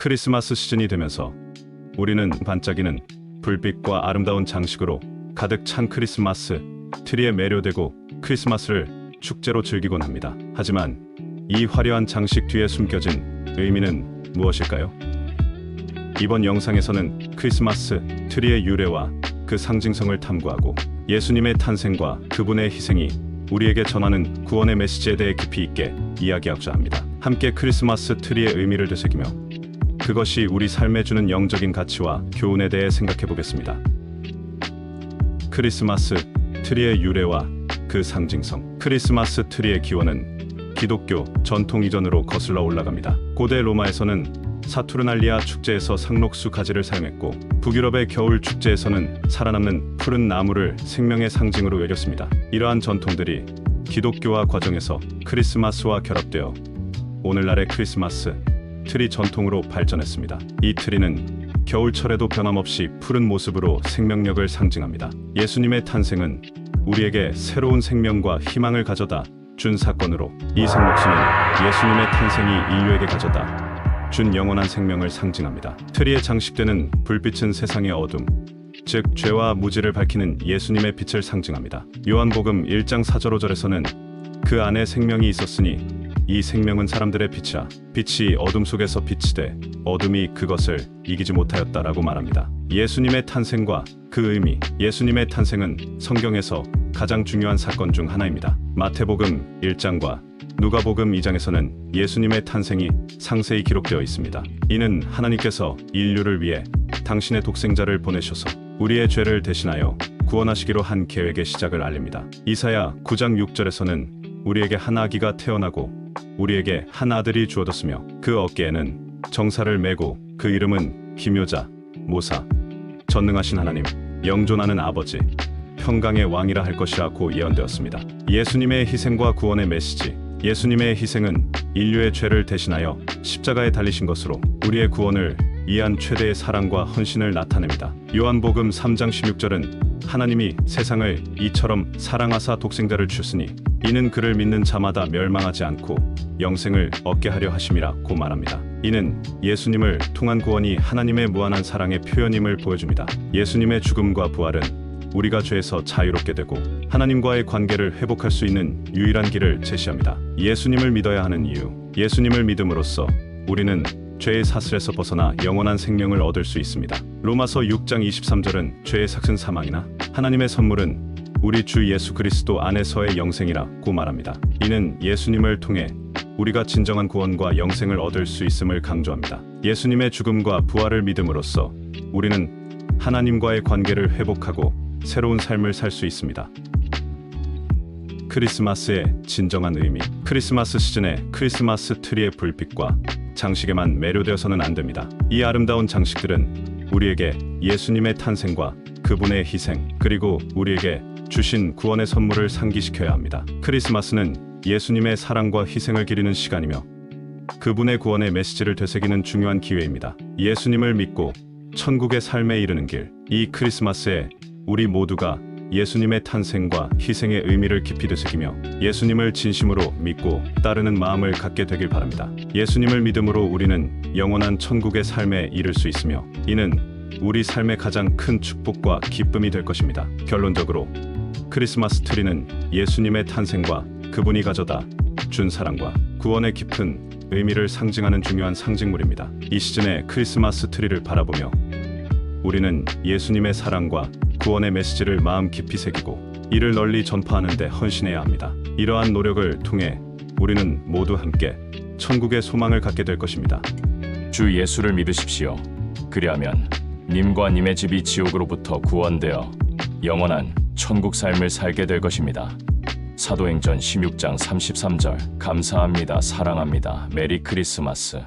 크리스마스 시즌이 되면서 우리는 반짝이는 불빛과 아름다운 장식으로 가득 찬 크리스마스 트리에 매료되고 크리스마스를 축제로 즐기곤 합니다. 하지만 이 화려한 장식 뒤에 숨겨진 의미는 무엇일까요? 이번 영상에서는 크리스마스 트리의 유래와 그 상징성을 탐구하고 예수님의 탄생과 그분의 희생이 우리에게 전하는 구원의 메시지에 대해 깊이 있게 이야기하고자 합니다. 함께 크리스마스 트리의 의미를 되새기며 그것이 우리 삶에 주는 영적인 가치와 교훈에 대해 생각해 보겠습니다. 크리스마스 트리의 유래와 그 상징성. 크리스마스 트리의 기원은 기독교 전통 이전으로 거슬러 올라갑니다. 고대 로마에서는 사투르날리아 축제에서 상록수 가지를 사용했고, 북유럽의 겨울 축제에서는 살아남는 푸른 나무를 생명의 상징으로 여겼습니다. 이러한 전통들이 기독교화 과정에서 크리스마스와 결합되어 오늘날의 크리스마스 트리 전통으로 발전했습니다. 이 트리는 겨울철에도 변함없이 푸른 모습으로 생명력을 상징합니다. 예수님의 탄생은 우리에게 새로운 생명과 희망을 가져다 준 사건으로, 이 생목수는 예수님의 탄생이 인류에게 가져다 준 영원한 생명을 상징합니다. 트리에 장식되는 불빛은 세상의 어둠, 즉 죄와 무지를 밝히는 예수님의 빛을 상징합니다. 요한복음 1장 4절 5절에서는 그 안에 생명이 있었으니 이 생명은 사람들의 빛이라, 빛이 어둠 속에서 빛이 돼 어둠이 그것을 이기지 못하였다라고 말합니다. 예수님의 탄생과 그 의미. 예수님의 탄생은 성경에서 가장 중요한 사건 중 하나입니다. 마태복음 1장과 누가복음 2장에서는 예수님의 탄생이 상세히 기록되어 있습니다. 이는 하나님께서 인류를 위해 당신의 독생자를 보내셔서 우리의 죄를 대신하여 구원하시기로 한 계획의 시작을 알립니다. 이사야 9장 6절에서는 우리에게 한 아기가 태어나고 우리에게 한 아들이 주어졌으며 그 어깨에는 정사를 메고 그 이름은 기묘자, 모사, 전능하신 하나님, 영존하는 아버지, 평강의 왕이라 할 것이라고 예언되었습니다. 예수님의 희생과 구원의 메시지. 예수님의 희생은 인류의 죄를 대신하여 십자가에 달리신 것으로 우리의 구원을 위한 최대의 사랑과 헌신을 나타냅니다. 요한복음 3장 16절은 하나님이 세상을 이처럼 사랑하사 독생자를 주시니 이는 그를 믿는 자마다 멸망하지 않고 영생을 얻게 하려 하심이라고 말합니다. 이는 예수님을 통한 구원이 하나님의 무한한 사랑의 표현임을 보여줍니다. 예수님의 죽음과 부활은 우리가 죄에서 자유롭게 되고 하나님과의 관계를 회복할 수 있는 유일한 길을 제시합니다. 예수님을 믿어야 하는 이유. 예수님을 믿음으로써 우리는 죄의 사슬에서 벗어나 영원한 생명을 얻을 수 있습니다. 로마서 6장 23절은 죄의 삭은 사망이나 하나님의 선물은 우리 주 예수 그리스도 안에서의 영생이라고 말합니다. 이는 예수님을 통해 우리가 진정한 구원과 영생을 얻을 수 있음을 강조합니다. 예수님의 죽음과 부활을 믿음으로써 우리는 하나님과의 관계를 회복하고 새로운 삶을 살 수 있습니다. 크리스마스의 진정한 의미. 크리스마스 시즌에 크리스마스 트리의 불빛과 장식에만 매료되어서는 안 됩니다. 이 아름다운 장식들은 우리에게 예수님의 탄생과 그분의 희생, 그리고 우리에게 주신 구원의 선물을 상기시켜야 합니다. 크리스마스는 예수님의 사랑과 희생을 기리는 시간이며 그분의 구원의 메시지를 되새기는 중요한 기회입니다. 예수님을 믿고 천국의 삶에 이르는 길. 이 크리스마스에 우리 모두가 예수님의 탄생과 희생의 의미를 깊이 되새기며 예수님을 진심으로 믿고 따르는 마음을 갖게 되길 바랍니다. 예수님을 믿음으로 우리는 영원한 천국의 삶에 이를 수 있으며 이는 우리 삶의 가장 큰 축복과 기쁨이 될 것입니다. 결론적으로 크리스마스 트리는 예수님의 탄생과 그분이 가져다 준 사랑과 구원의 깊은 의미를 상징하는 중요한 상징물입니다. 이 시즌에 크리스마스 트리를 바라보며 우리는 예수님의 사랑과 구원의 메시지를 마음 깊이 새기고 이를 널리 전파하는 데 헌신해야 합니다. 이러한 노력을 통해 우리는 모두 함께 천국의 소망을 갖게 될 것입니다. 주 예수를 믿으십시오. 그리하면 님과 님의 집이 지옥으로부터 구원되어 영원한 천국 삶을 살게 될 것입니다. 사도행전 16장 33절. 감사합니다. 사랑합니다. 메리 크리스마스.